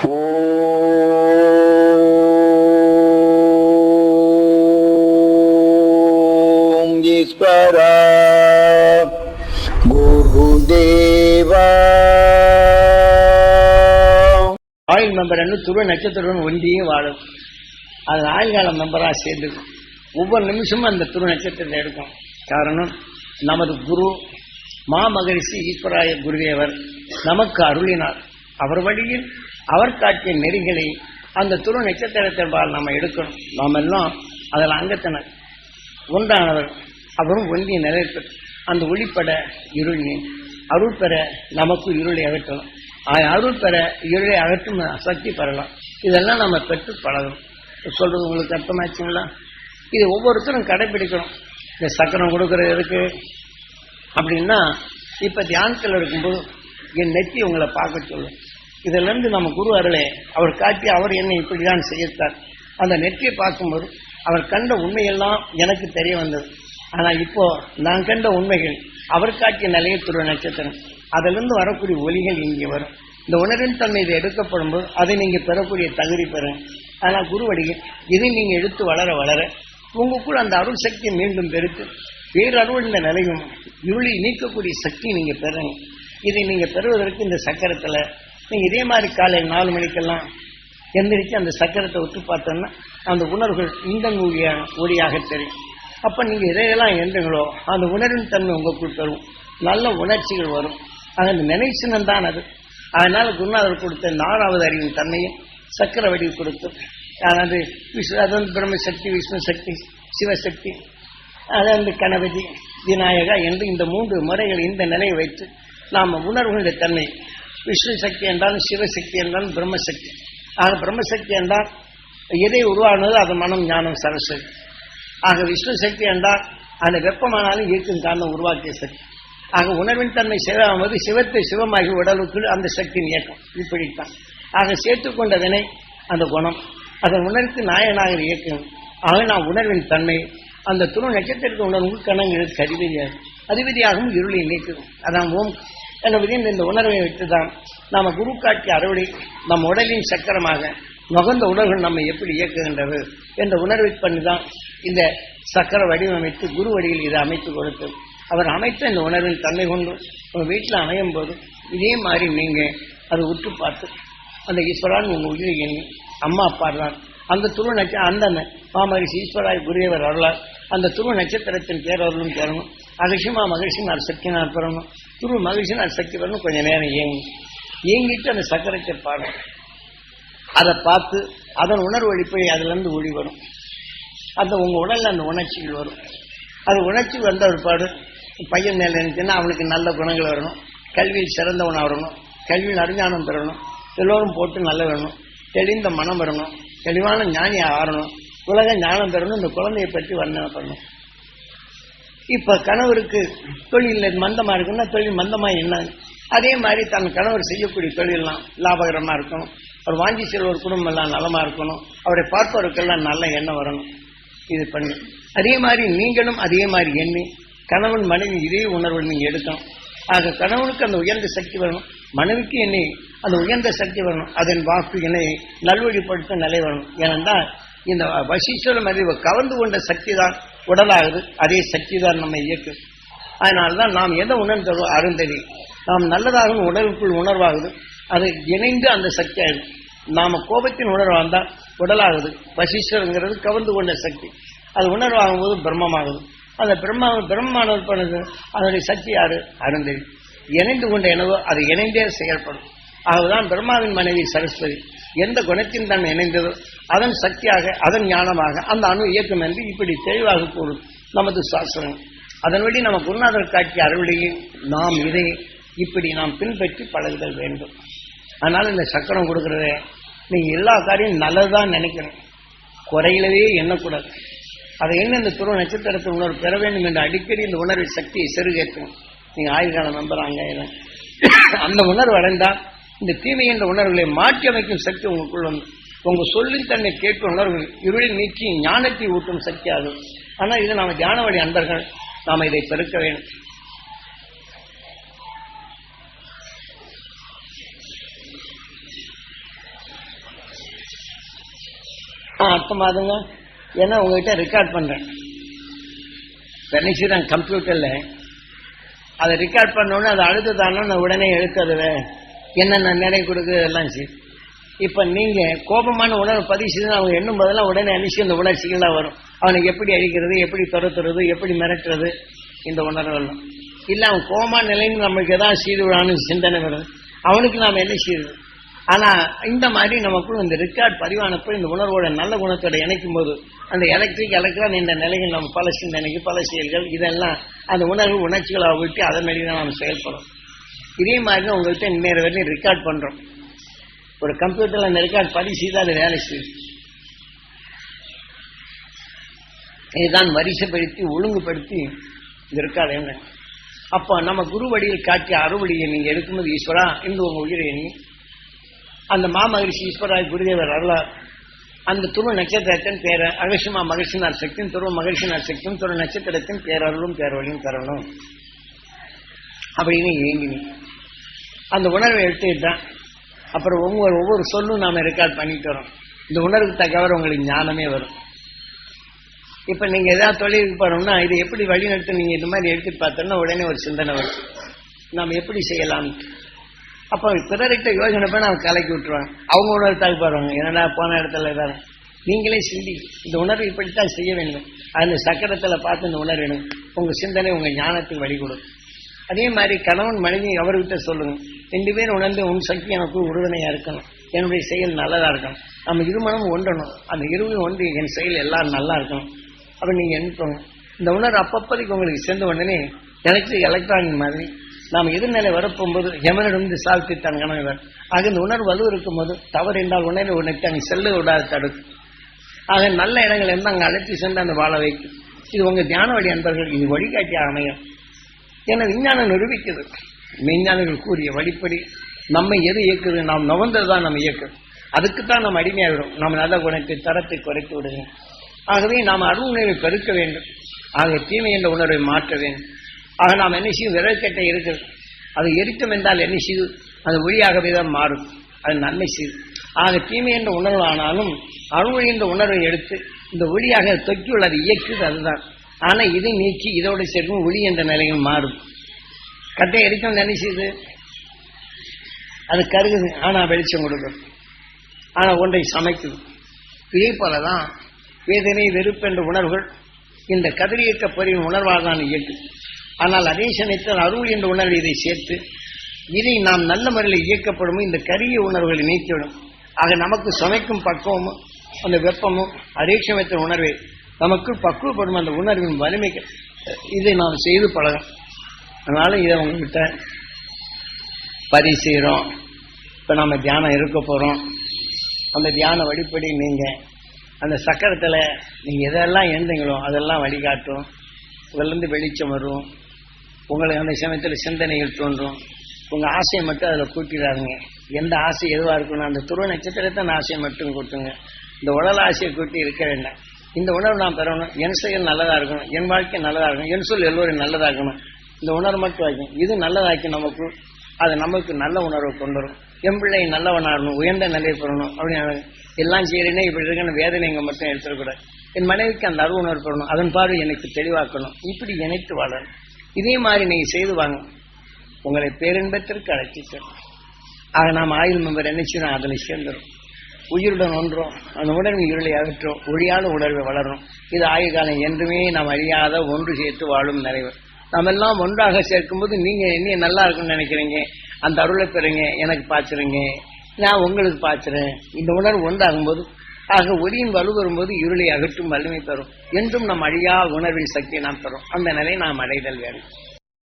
ஓம் ஈஸ்வரா குருதேவா. ஆயுள் மெம்பர் துருவ நட்சத்திரம் ஒன்றியும் வாழும். அது ஆயுள் கால மெம்பரா சேர்ந்து ஒவ்வொரு நிமிஷமும் அந்த துருவ நட்சத்திரத்தை எடுக்கும். காரணம், நமது குரு மாமகரிஷி ஈஸ்வராய குருதேவர் நமக்கு அருளினார். அவர் வழியில் அவர் காட்டிய நெறிகளை அந்த துருவ நட்சத்திரத்திற்பால் நாம் எடுக்கணும். நாம் எல்லாம் அதில் அங்கத்தினர் ஒன்றானவர். அவரும் ஒன்றிய நிலைப்ப அந்த ஒளிப்பட இருள் அருள் பெற நமக்கு இருளை அகற்றணும். அருள் பெற இருளை அகற்றும் சக்தி பெறலாம். இதெல்லாம் நம்ம பெற்று பழகணும். சொல்றது உங்களுக்கு அர்த்தமாச்சுங்களா? இது ஒவ்வொருத்தரும் கடைபிடிக்கணும். இந்த சக்கரம் கொடுக்கறது எதுக்கு அப்படின்னா, இப்ப தியானத்தில் இருக்கும்போது என் நெத்தி உங்களை பார்க்க சொல்லும். இதுல இருந்து நம்ம குரு அருளே அவர் காட்டி அவர் என்னை இப்படிதான் செய்யத்தார். அந்த நெற்றியை பார்க்கும்போது அவர் கண்ட உண்மையெல்லாம் எனக்கு தெரிய வந்தது. ஆனா இப்போ நான் கண்ட உண்மைகள் அவர் காட்டிய நிலையை துருவ நட்சத்திரம், அதிலிருந்து வரக்கூடிய ஒலிகள் இங்கே வரும். இந்த உணர்வின் தன்மை இதை எடுக்கப்படும் போது அதை நீங்க பெறக்கூடிய தகுதி பெறும். ஆனா குருவடிகள் இதை நீங்க எடுத்து வளர வளர உங்களுக்குள் அந்த அருள் சக்தியை மீண்டும் பெருத்து வேறு அருள் இந்த நிலையும் இருளை நீக்கக்கூடிய சக்தி நீங்க பெறுங்க. இதை நீங்க பெறுவதற்கு இந்த சக்கரத்துல நீங்க இதே மாதிரி காலை 4 மணிக்கெல்லாம் எந்திரிச்சு அந்த சக்கரத்தை விட்டு பார்த்தோம்னா அந்த உணர்வுகள் இந்த ஒளியாக தெரியும். அப்ப நீங்க இதையெல்லாம் எந்தங்களோ அந்த உணர்வின் தன்மை உங்களுக்குள் பெறும். நல்ல உணர்ச்சிகள் வரும். அந்த நினைச்சினம் தான் அது. அதனால குருநாதர் கொடுத்த 4வது அறிவின் தன்மையும் சக்கர வடிவு கொடுத்து, அதாவது பிரம்மசக்தி, விஷ்ணு சக்தி, சிவசக்தி, அதாவது கணபதி, விநாயகா என்று இந்த 3 முறைகள் இந்த நிலையை வைத்து நாம் உணர்வுகளுடைய தன்மை, விஷ்ணு சக்தி என்றாலும் சிவசக்தி என்றாலும் பிரம்மசக்தி. ஆக பிரம்மசக்தி என்றால் எதை உருவானது அது மனம், ஞானம், சரஸ்வதி. ஆக விஷ்ணு சக்தி என்றால் அந்த வெப்பமானாலும் இருக்கும் காரணம் உருவாக்கிய சக்தி. ஆக உணர்வின் தன்மை சிவமாவது சிவத்தை சிவமாகி உடலுக்கு அந்த சக்தியின் இயக்கம் இப்படித்தான். ஆக சேர்த்துக்கொண்ட வினை அந்த குணம் அதன் உணர்வுக்கு நாயனாக இயக்கம். ஆக நான் உணர்வின் தன்மை அந்த துணை நட்சத்திரத்திற்கு உணர்வு கணங்களுக்கு அதிபதியாகவும் இருளை நீக்கும். அதான் ஓம் என்பது இந்த உணர்வை வைத்துதான் நாம குரு காட்டிய அறுவடை நம் உடலின் சக்கரமாக நுகர்ந்த உணர்வுகள் நம்ம எப்படி இயக்குகின்றது என்ற உணர்வை பண்ணிதான் இந்த சக்கர வடிவமைத்து குரு வடிவில் இதை அமைத்து கொடுத்து அவர் அமைத்த இந்த உணர்வின் தன்மை கொண்டு உங்க வீட்டில் அமையும் போது இதே மாதிரி நீங்க அதை உற்று பார்த்து அந்த ஈஸ்வரான் உங்க உயிரை எண்ணி அம்மா அப்பா தான் அந்த துருவ அந்த மாமகரிஷி ஈஸ்வராய் குருதேவர் அருளார் அந்த துருவ நட்சத்திரத்தின் பேரவர்களும் பெறணும். அகசியமா மகிழ்ச்சி நான் சக்தி நான் பெறணும். துருவ மகிழ்ச்சி நான் சக்தி பெறணும். கொஞ்ச நேரம் இயங்கிட்டு அந்த சக்கரத்தை பாடும். அதை பார்த்து அதன் உணர்வு அடிப்படை அதுல இருந்து ஒளி வரும். அந்த உங்க உடல்ல அந்த உணர்ச்சிகள் வரும். அது உணர்ச்சி வந்த ஒரு பாடு பையன் மேல இருந்துச்சுன்னா அவனுக்கு நல்ல குணங்கள் வரணும். கல்வியில் சிறந்தவனா வரணும். கல்வியில் அறிஞானம் பெறணும். எல்லோரும் போட்டு நல்ல வரணும். தெளிந்த மனம் வரணும். தெளிவான ஞானியா ஆறணும். உலக ஞானம் பெறணும். இந்த குழந்தையை பற்றி வர்ணனை பண்ணணும். இப்ப கணவருக்கு தொழில் மந்தமா இருக்குன்னா தொழில் மந்தமா என்ன, அதே மாதிரி தன் கணவர் செய்யக்கூடிய தொழிலெல்லாம் லாபகரமா இருக்கணும். அவர் வாங்கி செல்வ ஒரு குடும்பம் எல்லாம் நலமா இருக்கணும். அவரை பார்ப்பவருக்கெல்லாம் நல்ல எண்ணம் வரணும். இது பண்ணி அதே மாதிரி நீங்களும் அதே மாதிரி எண்ணி கணவன் மனைவி இதே உணர்வு நீங்க எடுக்கணும். ஆக கணவனுக்கு அந்த உயர்ந்த சக்தி வரணும். மனைவிக்கு என்னை அந்த உயர்ந்த சக்தி வரணும். அதன் வாக்கு என்னை நல்வழிப்படுத்த நிலை வரணும். ஏனென்றால் இந்த வசீஸ்வரம் அறிவு கவர்ந்து கொண்ட சக்தி தான் உடலாகுது. அதே சக்தி தான் நம்ம இயக்கு. அதனால்தான் நாம் எதை உணர்ந்ததோ அருந்ததி நாம் நல்லதாகவும் உடலுக்குள் உணர்வாகுது. அது இணைந்து அந்த சக்தி ஆகுது. நாம கோபத்தின் உணர்வு வந்தால் உடலாகுது. வசீஸ்வரங்கிறது கவர்ந்து கொண்ட சக்தி. அது உணர்வாகும் போது பிரம்மமாகுது. அந்த பிரம்மமானது பண்ணது அதனுடைய சக்தி யாரு? அருந்ததி. இணைந்து கொண்ட எனவோ அது இணைந்தே செயல்படும். ஆகதான் பிரம்மாவின் மனைவி சரஸ்வதி எந்த குணத்தின் தன்மை இணைந்ததோ அதன் சக்தியாக அதன் ஞானமாக அந்த அணு இயக்கம் என்று இப்படி தெளிவாக கூறும் நமது சாஸ்திரம். அதன்படி நம்ம குருநாதர் காட்டிய அறுவடையில் நாம் இதை இப்படி நாம் பின்பற்றி பழகுதல் வேண்டும். அதனால இந்த சக்கரம் கொடுக்கறத நீங்க எல்லா காரியம் நல்லதுதான் நினைக்கணும். குறையிலவே எண்ணக்கூடாது. அதை என்ன இந்த துருவ நட்சத்திரத்தை உணர்வு பெற வேண்டும் என்று அடிக்கடி இந்த உணர்வு சக்தியை செருகேற்றணும். நீங்க ஆயுள்கால நம்புறாங்க அந்த உணர்வு அடைந்தால் இந்த தீமை என்ற உணர்வுகளை மாற்றி அமைக்கும் சக்தி உங்களுக்குள்ள வந்து உங்க சொல்லின் தன்னை கேட்கும் உணர்வு இருளை நீக்கி ஞானத்தை ஊட்டும் சக்தி ஆகும். ஆனா இது நாம தியான வழி அன்பர்கள் நாம இதை பெருக்க வேண்டும். அர்த்தமாதுங்க. ஏன்னா உங்ககிட்ட ரெக்கார்ட் பண்றேன், நினைச்சுதான் கம்ப்யூட்டர்ல அதை ரெக்கார்ட் பண்ணோன்னு அதை அழுத்துதானோ நான் உடனே எழுத்துறது என்னென்ன நிலை கொடுக்குது எல்லாம் சரி. இப்ப நீங்க கோபமான உணர்வு பதிவு செய்து அவங்க எண்ணும் போதெல்லாம் உடனே அனுப்பிச்சு இந்த உணர்ச்சிகள்லாம் வரும். அவனுக்கு எப்படி அழிக்கிறது, எப்படி துரத்துறது, எப்படி மிரட்டுறது, இந்த உணர்வுகள் இல்ல. அவன் கோபமான நிலைன்னு நம்மளுக்கு ஏதாவது செய்து விடான்னு சிந்தனை வருது, அவனுக்கு நாம் என்ன செய்யுது. ஆனா இந்த மாதிரி நமக்குள்ள இந்த ரெக்கார்ட் பதிவானப்போ இந்த உணர்வோட நல்ல குணத்தோட இணைக்கும் போது அந்த எலக்ட்ரான் இந்த நிலைகள் நம்ம பல சிந்தனைக்கு பல செயல்கள் இதெல்லாம் அந்த உணர்வு உணர்ச்சிகளை விட்டு அதன் வழிதான் நம்ம செயல்படும். இதே மாதிரி தான் உங்கள்கிட்ட நேர வரையும் ரெக்கார்ட் பண்றோம். ஒரு கம்ப்யூட்டர்ல அந்த ரெக்கார்ட் பதிவு செய்தால் அது வேலை செய்யும். இதுதான் வரிசைப்படுத்தி ஒழுங்குபடுத்தி இந்த ரெக்கார்டு என்ன. அப்போ நம்ம குரு வழியில் காட்டிய அறுவடியை நீங்க எடுக்கும்போது ஈஸ்வரா என்று உங்க உயிரை எண்ணி அந்த மாமகரிஷி ஈஸ்வராய் குருதேவர் அருளார் அந்த துருவ நட்சத்திரத்தின் பேர அகசியமா மகிழ்ச்சினார் சக்தியும் துருவ மகிழ்ச்சினார் சக்தியும் துருவ நட்சத்திரத்தின் பேரருளும் பேரவழியும் தரணும் அப்படின்னு ஏங்கினி அந்த உணர்வை எடுத்துக்கிட்டான். அப்புறம் ஒவ்வொரு சொல்லும் நாம ரெக்கார்ட் பண்ணிட்டு வரோம். இந்த உணர்வுக்கு தக்கவர் உங்களுக்கு ஞானமே வரும். இப்ப நீங்க ஏதாவது தொழிலுக்கு போறோம்னா இது எப்படி வழிநடத்து நீங்க இந்த மாதிரி எடுத்துட்டு பார்த்தோம்னா உடனே ஒரு சிந்தனை வரும், நாம் எப்படி செய்யலாம். அப்போ பிறர்கிட்ட யோசனை பண்ண அவங்க கலக்கி விட்டுருவாங்க, அவங்க உணர்வுத்தாக போடுவாங்க. என்னடா போன இடத்துல ஏதாவது நீங்களே சிந்தி இந்த உணர்வு இப்படித்தான் செய்ய வேண்டும். அந்த சக்கரத்துல பார்த்து இந்த உணர்வு வேணும். உங்க சிந்தனை உங்க ஞானத்துக்கு வழி கொடுக்கும். அதே மாதிரி கணவன் மனைவி அவர்கிட்ட சொல்லுங்க, 2 பேரும் உணர்ந்து உன் சக்தி எனக்கு உறுதுணையா இருக்கணும், என்னுடைய செயல் நல்லதா இருக்கணும், நம்ம இருமணம் ஒன்றணும், அந்த இருவரும் ஒன்று என் செயல் எல்லாரும் நல்லா இருக்கணும். அப்ப நீங்க என்ன இந்த உணர்வு அப்பப்போதைக்கு உங்களுக்கு சேர்ந்த உடனே எலக்ட்ரானிக் மாதிரி நாம் எதிர்நிலை வரப்போகும்போது யமனிடம் சால்த்தித்தான் கணவர் ஆக இந்த உணர்வு வலு இருக்கும் போது தவறு என்றால் உணர்வு உனக்கு அங்கே செல்ல விடாது தடுக்கும். ஆக நல்ல இடங்கள் இருந்து அங்கே அழைச்சி சென்று அந்த வாழ வைக்கும். இது உங்க தியான வழி அன்பர்கள் இது வழிகாட்டிய அமையும். ஏன்னா விஞ்ஞானம் நிரூபிக்குது, விஞ்ஞானிகள் கூறிய வழிப்படி நம்மை எது இயக்குது, நாம் நுகர்ந்ததுதான் நம்ம இயக்குது. அதுக்குத்தான் நம்ம அடிமையாகிறோம். நம்ம நல்ல குணத்தை தரத்தை குறைத்து விடுவோம். ஆகவே நாம் அருள் உணர்வை பெருக்க வேண்டும். ஆக தீமை என்ற உணர்வை மாற்ற வேண்டும். ஆக நாம் என்ன செய்யும், விரல்கட்டை இருக்கிறது, அது எரித்தம் என்றால் என்ன செய்து அது ஒளியாகவே தான் மாறும், அது நன்மை செய்து. ஆக தீமை என்ற உணர்வு ஆனாலும் அருள் என்ற உணர்வை எடுத்து இந்த ஒளியாக தொக்கியுள்ள அது இயக்குது, அதுதான். ஆனா இதை நீக்கி இதோடு சேர்க்கும் ஒளி என்ற நிலையில் மாறும். கட்டை எரித்தம் என்ன செய்யுது, அது கருகுது, ஆனா வெளிச்சம் கொடுக்குது, ஆனா ஒன்றை சமைக்குது. இதே போலதான் வேதனை வெறுப்பு என்ற உணர்வுகள் இந்த கதிரியக்க பொறியின் உணர்வாக தான் இயக்கு. ஆனால் அதே சமயத்தில் அருள் என்ற உணர்வு இதை சேர்த்து இதை நாம் நல்ல முறையில் இயக்கப்படும் இந்த கரிய உணர்வுகளை நீக்கிவிடும். ஆக நமக்கு சமைக்கும் பக்குவமும் அந்த வெப்பமும் அதே சமயத்தின் உணர்வை நமக்கு பக்குவப்படும் அந்த உணர்வின் வலிமைக்கு இதை நாம் செய்து பழகும். அதனால இதை உங்ககிட்ட பதிவு செய்கிறோம். இப்போ நம்ம தியானம் இருக்க போகிறோம். அந்த தியான வழிப்படி நீங்கள் அந்த சக்கரத்தில் நீங்கள் எதெல்லாம் எழுந்தீங்களோ அதெல்லாம் வழிகாட்டும். உங்களிருந்து வெளிச்சம் வரும். உங்களுக்கு அந்த சமயத்தில் சிந்தனைகள் தோன்றும். உங்கள் ஆசையை மட்டும் அதில் கூட்டிடாதுங்க. எந்த ஆசை எதுவாக இருக்கணும், அந்த துருவ நட்சத்திரத்தை அந்த ஆசையை மட்டும் கூட்டுங்க. இந்த உடல் ஆசையை கூட்டி இருக்க வேண்டாம். இந்த உணர்வு நான் பெறணும், என் செயல் நல்லதாக இருக்கணும், என் வாழ்க்கை நல்லதாக இருக்கணும், என் சொல் எல்லோரும் நல்லதாக்கணும். இந்த உணர்வு மட்டும் வைக்கும். இது நல்லதாக்கி நமக்கு அது நமக்கு நல்ல உணர்வை கொண்டு வரும். என் பிள்ளை நல்லவனாகணும், உயர்ந்த நிலையை பெறணும் அப்படின்னு எல்லாம் செய்யறேன்னே இப்படி இருக்குன்னு வேதனை இங்கே மட்டும் எடுத்துக்கூடாது. என் மனைவிக்கு அந்த அருள் உணர்வு பெறணும், அதன் பார்வை எனக்கு தெளிவாக்கணும், இப்படி இணைத்து வாழணும். இதே மாதிரி நீங்க செய்து வாங்க, உங்களை பேரின்பத்திற்கு அழைச்சிட்டோம். ஆக நாம் ஆயுள் மெம்பர் என்ன செய்யணும், அதில் சேர்ந்துடும். உயிருடன் ஒன்றோம், அந்த உணர்வு இருளை அகற்றும், ஒழியாத உணர்வை வளரும். இது ஆயுள் காலம் என்றுமே நாம் அழியாத ஒன்று சேர்த்து வாழும் நிறைவு. நம்ம எல்லாம் ஒன்றாக சேர்க்கும்போது நீங்க என்ன நல்லா இருக்குன்னு நினைக்கிறீங்க, அந்த அருளை பெறுங்க, எனக்கு பாய்ச்சுறீங்க, நான் உங்களுக்கு பாய்ச்சுறேன். இந்த உணர்வு ஒன்றாகும் போது ஆக ஒளியின் வலு வரும்போது இருளை அகற்றும் வலிமை பெறும். என்றும் நம் அழியா உணர்வின் சக்தியை நாம் பெறும். அந்த நிலையை நாம் அடைதல் வேண்டும்.